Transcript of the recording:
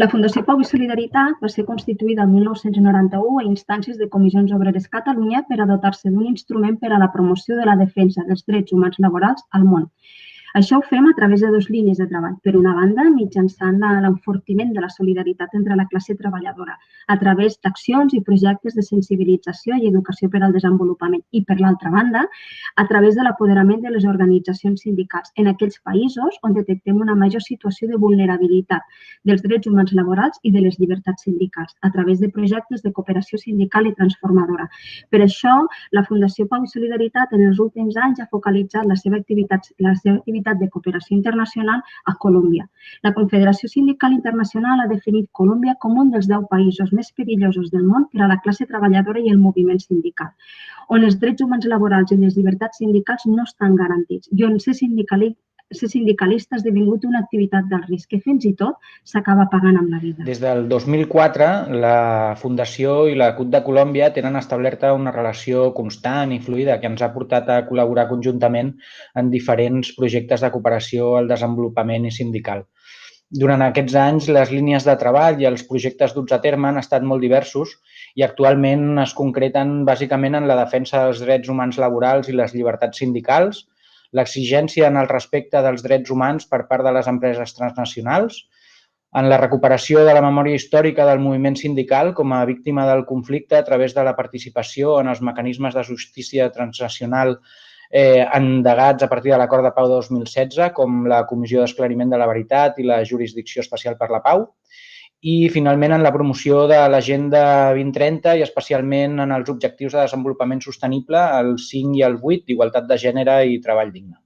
La Fundació Pau i Solidaritat va ser constituïda el 1991 a instàncies de Comissions Obreres Catalunya per a dotar-se d'un instrument per a la promoció de la defensa dels drets humans laborals al món. Això ho fem a través de dues línies de treball. Per una banda, mitjançant l'enfortiment de la solidaritat entre la classe treballadora, a través d'accions i projectes de sensibilització i educació per al desenvolupament. I per l'altra banda, a través de l'apoderament de les organitzacions sindicals en aquells països on detectem una major situació de vulnerabilitat dels drets humans laborals i de les llibertats sindicals, a través de projectes de cooperació sindical i transformadora. Per això, la Fundació Pau i Solidaritat en els últims anys ha focalitzat la seva activitat de cooperació internacional a Colòmbia. La Confederació Sindical Internacional ha definit Colòmbia com un dels 10 països més perillosos del món per a la classe treballadora i el moviment sindical, on els drets humans laborals i les llibertats sindicals no estan garantits i on ser sindicalista ha esdevingut una activitat d'alt risc que fins i tot s'acaba pagant amb la vida. Des del 2004, la Fundació i la CUT de Colòmbia tenen establerta una relació constant i fluida que ens ha portat a col·laborar conjuntament en diferents projectes de cooperació al desenvolupament i sindical. Durant aquests anys, les línies de treball i els projectes duts a terme han estat molt diversos i actualment es concreten bàsicament en la defensa dels drets humans laborals i les llibertats sindicals, l'exigència en el respecte dels drets humans per part de les empreses transnacionals, en la recuperació de la memòria històrica del moviment sindical com a víctima del conflicte a través de la participació en els mecanismes de justícia transnacional endegats a partir de l'Acord de Pau de 2016, com la Comissió d'Esclariment de la Veritat i la Jurisdicció Especial per la Pau, i finalment en la promoció de l'Agenda 2030 i especialment en els objectius de desenvolupament sostenible, el 5 i el 8, d'igualtat de gènere i treball digne.